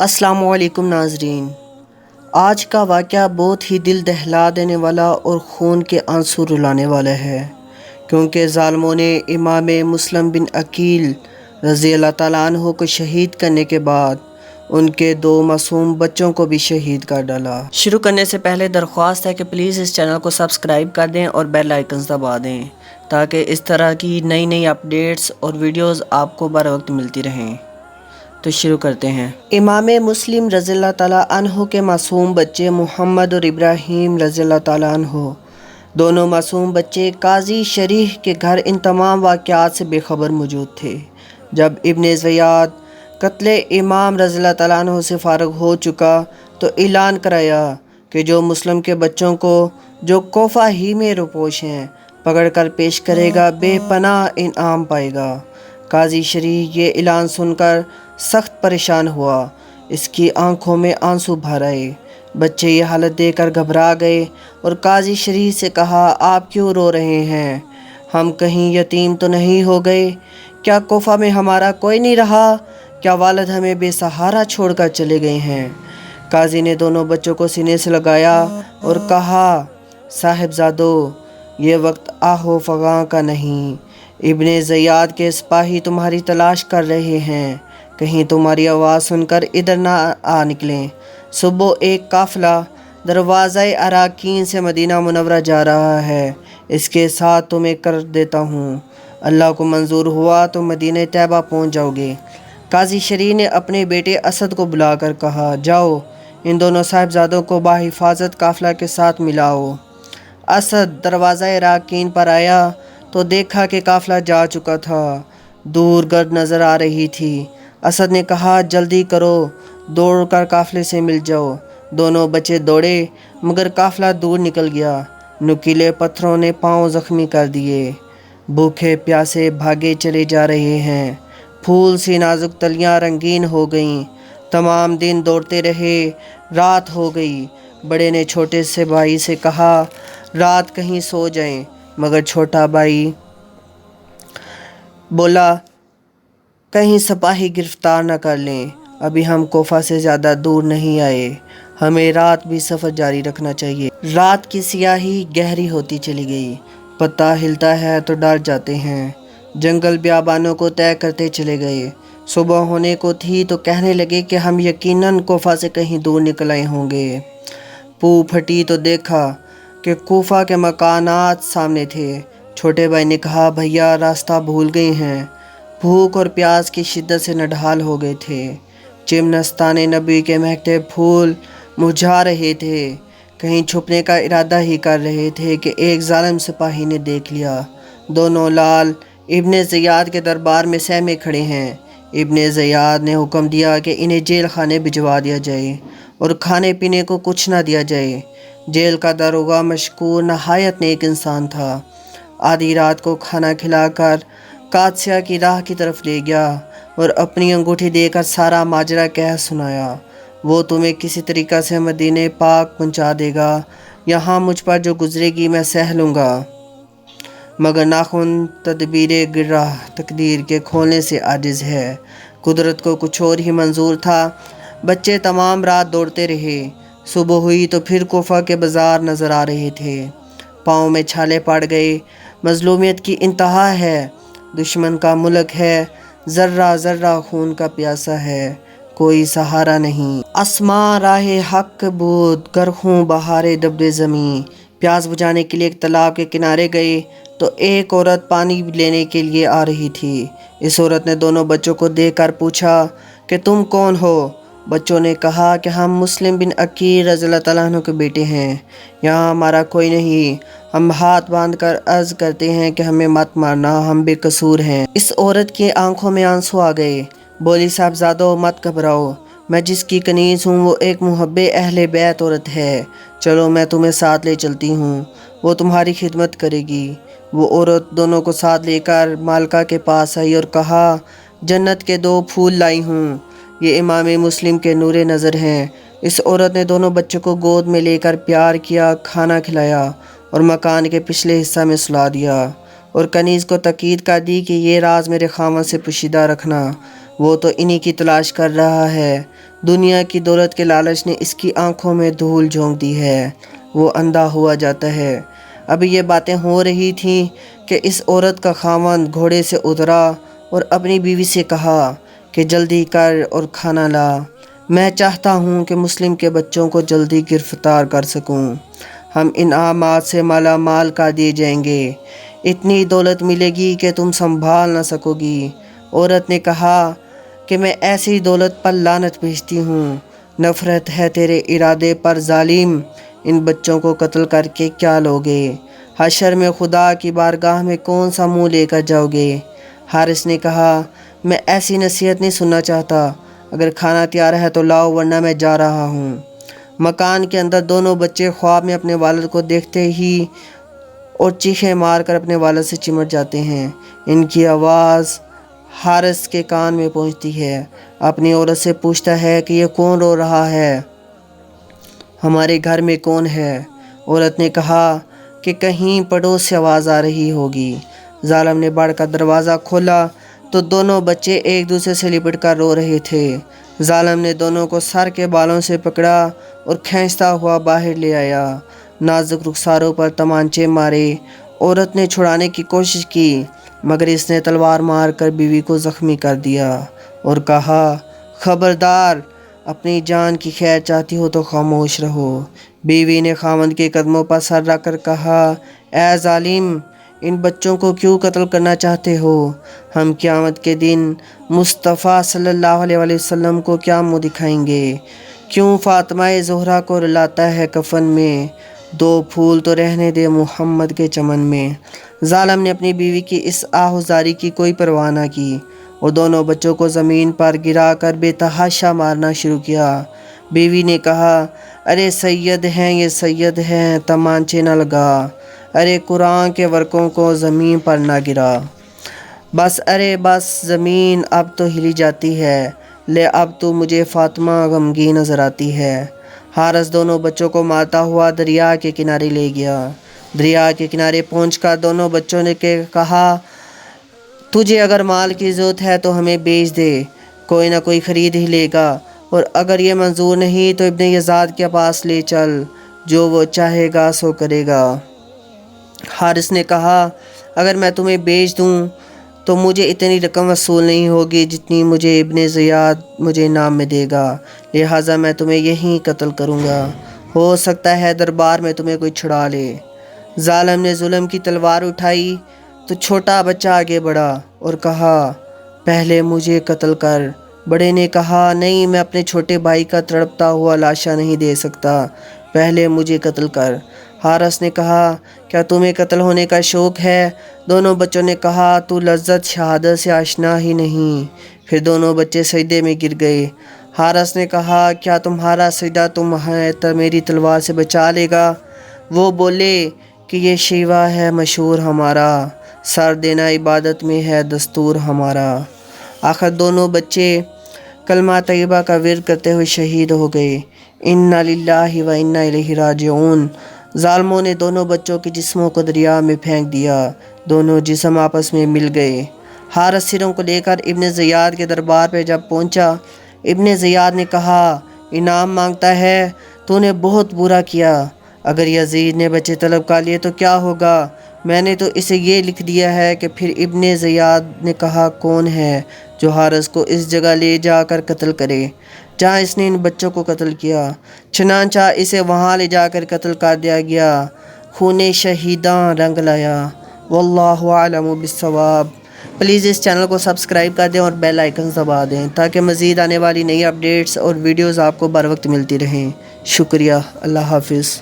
السلام علیکم ناظرین، آج کا واقعہ بہت ہی دل دہلا دینے والا اور خون کے آنسو رلانے والا ہے، کیونکہ ظالموں نے امام مسلم بن عقیل رضی اللہ تعالیٰ عنہ کو شہید کرنے کے بعد ان کے 2 معصوم بچوں کو بھی شہید کر ڈالا۔ شروع کرنے سے پہلے درخواست ہے کہ پلیز اس چینل کو سبسکرائب کر دیں اور بیل آئیکنز دبا دیں تاکہ اس طرح کی نئی اپڈیٹس اور ویڈیوز آپ کو بر وقت ملتی رہیں۔ تو شروع کرتے ہیں۔ امام مسلم رضی اللہ تعالیٰ عنہ کے معصوم بچے محمد اور ابراہیم رضی اللہ تعالیٰ عنہ، دونوں معصوم بچے قاضی شریح کے گھر ان تمام واقعات سے بے خبر موجود تھے۔ جب ابن زیاد قتل امام رضی اللہ تعالیٰ عنہ سے فارغ ہو چکا تو اعلان کرایا کہ جو مسلم کے بچوں کو جو کوفہ ہی میں روپوش ہیں پکڑ کر پیش کرے گا بے پناہ انعام پائے گا۔ قاضی شریح یہ اعلان سن کر سخت پریشان ہوا، اس کی آنکھوں میں آنسو بھر آئے۔ بچے یہ حالت دیکھ کر گھبرا گئے اور قاضی شریح سے کہا، آپ کیوں رو رہے ہیں؟ ہم کہیں یتیم تو نہیں ہو گئے؟ کیا کوفہ میں ہمارا کوئی نہیں رہا؟ کیا والد ہمیں بے سہارا چھوڑ کر چلے گئے ہیں؟ قاضی نے دونوں بچوں کو سینے سے لگایا اور کہا، صاحبزادو، یہ وقت آہو فغاں کا نہیں، ابن زیاد کے سپاہی تمہاری تلاش کر رہے ہیں، کہیں تمہاری آواز سن کر ادھر نہ آ نکلیں۔ صبح ایک قافلہ دروازہ اراکین سے مدینہ منورہ جا رہا ہے، اس کے ساتھ تمہیں کر دیتا ہوں، اللہ کو منظور ہوا تو مدینہ طیبہ پہنچ جاؤ گے۔ قاضی شریح نے اپنے بیٹے اسد کو بلا کر کہا، جاؤ ان دونوں صاحبزادوں کو بحفاظت قافلہ کے ساتھ ملاؤ۔ اسد دروازہ اراکین پر آیا تو دیکھا کہ قافلہ جا چکا تھا، دور گرد نظر آ رہی تھی۔ اسد نے کہا، جلدی کرو، دوڑ کر قافلے سے مل جاؤ۔ دونوں بچے دوڑے مگر قافلہ دور نکل گیا، نوکیلے پتھروں نے پاؤں زخمی کر دیے، بھوکے پیاسے بھاگے چلے جا رہے ہیں، پھول سی نازک تلیاں رنگین ہو گئیں۔ تمام دن دوڑتے رہے، رات ہو گئی۔ بڑے نے چھوٹے سے بھائی سے کہا، رات کہیں سو جائیں، مگر چھوٹا بھائی بولا، کہیں سپاہی گرفتار نہ کر لیں، ابھی ہم کوفہ سے زیادہ دور نہیں آئے، ہمیں رات بھی سفر جاری رکھنا چاہیے۔ رات کی سیاہی گہری ہوتی چلی گئی، پتا ہلتا ہے تو ڈر جاتے ہیں۔ جنگل بیابانوں کو طے کرتے چلے گئے۔ صبح ہونے کو تھی تو کہنے لگے کہ ہم یقیناً کوفہ سے کہیں دور نکل آئے ہوں گے۔ پو پھٹی تو دیکھا کہ کوفہ کے مکانات سامنے تھے۔ چھوٹے بھائی نے کہا، بھیا راستہ بھول گئے ہیں، بھوک اور پیاس کی شدت سے نڈھال ہو گئے تھے۔ چمنستان نبی کے مہکتے پھول مرجھا رہے تھے، کہیں چھپنے کا ارادہ ہی کر رہے تھے کہ ایک ظالم سپاہی نے دیکھ لیا۔ دونوں لال ابن زیاد کے دربار میں سہمے کھڑے ہیں۔ ابن زیاد نے حکم دیا کہ انہیں جیل خانے بھجوا دیا جائے اور کھانے پینے کو کچھ نہ دیا جائے۔ جیل کا داروغہ مشکور نہایت نیک انسان تھا۔ آدھی رات کو کھانا کھلا کر قادسیہ کی راہ کی طرف لے گیا اور اپنی انگوٹھی دے کر سارا ماجرا کہہ سنایا، وہ تمہیں کسی طریقہ سے مدینہ پاک پہنچا دے گا، یہاں مجھ پر جو گزرے گی میں سہ لوں گا، مگر ناخن تدبیر گرہ تقدیر کے کھولنے سے عاجز ہے۔ قدرت کو کچھ اور ہی منظور تھا۔ بچے تمام رات دوڑتے رہے۔ صبح ہوئی تو پھر کوفہ کے بازار نظر آ رہے تھے، پاؤں میں چھالے پڑ گئے۔ مظلومیت کی انتہا ہے، دشمن کا ملک ہے، ذرہ ذرہ خون کا پیاسا ہے، کوئی سہارا نہیں۔ آسماں راہ حق بود گر خوں بہارے دبر زمیں۔ پیاس بجھانے کے لیے ایک تالاب کے کنارے گئے تو ایک عورت پانی لینے کے لیے آ رہی تھی۔ اس عورت نے دونوں بچوں کو دیکھ کر پوچھا کہ تم کون ہو؟ بچوں نے کہا کہ ہم مسلم بن عقیل رضی اللہ تعالیٰ عنہ کے بیٹے ہیں، یہاں ہمارا کوئی نہیں، ہم ہاتھ باندھ کر عرض کرتے ہیں کہ ہمیں مت مارنا، ہم بے قصور ہیں۔ اس عورت کی آنکھوں میں آنسو آ گئے، بولی، صاحبزادو مت گھبراؤ، میں جس کی کنیز ہوں وہ ایک محب اہل بیت عورت ہے، چلو میں تمہیں ساتھ لے چلتی ہوں، وہ تمہاری خدمت کرے گی۔ وہ عورت دونوں کو ساتھ لے کر مالکہ کے پاس آئی اور کہا، جنت کے 2 پھول لائی ہوں، یہ امام مسلم کے نور نظر ہیں۔ اس عورت نے دونوں بچوں کو گود میں لے کر پیار کیا، کھانا کھلایا اور مکان کے پچھلے حصہ میں سلا دیا، اور کنیز کو تاکید کر دی کہ یہ راز میرے خاوند سے پوشیدہ رکھنا، وہ تو انہی کی تلاش کر رہا ہے۔ دنیا کی دولت کے لالچ نے اس کی آنکھوں میں دھول جھونک دی ہے، وہ اندھا ہوا جاتا ہے۔ ابھی یہ باتیں ہو رہی تھیں کہ اس عورت کا خاوند گھوڑے سے اترا اور اپنی بیوی سے کہا کہ جلدی کر اور کھانا لا، میں چاہتا ہوں کہ مسلم کے بچوں کو جلدی گرفتار کر سکوں، ہم انعامات سے مالا مال کر دیے جائیں گے، اتنی دولت ملے گی کہ تم سنبھال نہ سکو گی۔ عورت نے کہا کہ میں ایسی دولت پر لعنت بھیجتی ہوں، نفرت ہے تیرے ارادے پر ظالم، ان بچوں کو قتل کر کے کیا لوگے؟ حشر میں خدا کی بارگاہ میں کون سا منہ لے کر جاؤ گے؟ حارث نے کہا میں ایسی نصیحت نہیں سننا چاہتا، اگر کھانا تیار ہے تو لاؤ ورنہ میں جا رہا ہوں۔ مکان کے اندر دونوں بچے خواب میں اپنے والد کو دیکھتے ہی اور چیخیں مار کر اپنے والد سے چمٹ جاتے ہیں۔ ان کی آواز حارث کے کان میں پہنچتی ہے، اپنی عورت سے پوچھتا ہے کہ یہ کون رو رہا ہے، ہمارے گھر میں کون ہے؟ عورت نے کہا کہ کہیں پڑوس سے آواز آ رہی ہوگی۔ ظالم نے بڑھ کر دروازہ کھولا تو دونوں بچے ایک دوسرے سے لپٹ کر رو رہے تھے۔ ظالم نے دونوں کو سر کے بالوں سے پکڑا اور کھینچتا ہوا باہر لے آیا، نازک رخساروں پر تمانچے مارے۔ عورت نے چھڑانے کی کوشش کی مگر اس نے تلوار مار کر بیوی کو زخمی کر دیا اور کہا خبردار، اپنی جان کی خیر چاہتی ہو تو خاموش رہو۔ بیوی نے خاوند کے قدموں پر سر رکھ کر کہا اے ظالم، ان بچوں کو کیوں قتل کرنا چاہتے ہو؟ ہم قیامت کے دن مصطفیٰ صلی اللہ علیہ وسلم کو کیا منہ دکھائیں گے؟ کیوں فاطمہ زہرا کو رلاتا ہے کفن میں؟ 2 پھول تو رہنے دے محمد کے چمن میں۔ ظالم نے اپنی بیوی کی اس آہوزاری کی کوئی پرواہ نہ کی اور دونوں بچوں کو زمین پر گرا کر بے تحاشا مارنا شروع کیا۔ بیوی نے کہا ارے سید ہیں، یہ سید ہیں، تمانچے نہ لگا، ارے قرآن کے ورقوں کو زمین پر نہ گرا، بس ارے بس، زمین اب تو ہلی جاتی ہے، لے اب تو مجھے فاطمہ غمگین نظر آتی ہے۔ حارث دونوں بچوں کو مارتا ہوا دریا کے کنارے لے گیا۔ دریا کے کنارے پہنچ کر دونوں بچوں نے کہا تجھے اگر مال کی ضرورت ہے تو ہمیں بیچ دے، کوئی نہ کوئی خرید ہی لے گا، اور اگر یہ منظور نہیں تو ابن یزاد کے پاس لے چل، جو وہ چاہے گا سو کرے گا۔ حارث نے کہا اگر میں تمہیں بیچ دوں تو مجھے اتنی رقم وصول نہیں ہوگی جتنی مجھے ابن زیاد مجھے انعام میں دے گا، لہٰذا میں تمہیں یہیں قتل کروں گا، ہو سکتا ہے دربار میں تمہیں کوئی چھڑا لے۔ ظالم نے ظلم کی تلوار اٹھائی تو چھوٹا بچہ آگے بڑھا اور کہا پہلے مجھے قتل کر۔ بڑے نے کہا نہیں، میں اپنے چھوٹے بھائی کا تڑپتا ہوا لاشا نہیں دے سکتا، پہلے مجھے قتل کر۔ حارث نے کہا کیا تمہیں قتل ہونے کا شوق ہے؟ دونوں بچوں نے کہا تو لذت شہادت سے آشنا ہی نہیں۔ پھر دونوں بچے سجدے میں گر گئے۔ حارث نے کہا کیا تمہارا سجدہ تمہیں میری تلوار سے بچا لے گا؟ وہ بولے کہ یہ شیوا ہے مشہور ہمارا، سر دینا عبادت میں ہے دستور ہمارا۔ آخر دونوں بچے کلمہ طیبہ کا ورد کرتے ہوئے شہید ہو گئے۔ انا للہ و انا الیہ راجعون۔ ظالموں نے دونوں بچوں کے جسموں کو دریا میں پھینک دیا، دونوں جسم آپس میں مل گئے۔ حارث سروں کو لے کر ابن زیاد کے دربار پہ جب پہنچا، ابن زیاد نے کہا انعام مانگتا ہے، تو نے بہت برا کیا، اگر یزید نے بچے طلب کر لیے تو کیا ہوگا؟ میں نے تو اسے یہ لکھ دیا ہے کہ پھر ابن زیاد نے کہا کون ہے جو حارث کو اس جگہ لے جا کر قتل کرے جہاں اس نے ان بچوں کو قتل کیا۔ چنانچہ اسے وہاں لے جا کر قتل کر دیا گیا، خون شہیداں رنگ لایا۔ واللہ اعلم بالصواب۔ پلیز اس چینل کو سبسکرائب کر دیں اور بیل آئیکن دبا دیں تاکہ مزید آنے والی نئی اپڈیٹس اور ویڈیوز آپ کو بر وقت ملتی رہیں۔ شکریہ، اللہ حافظ۔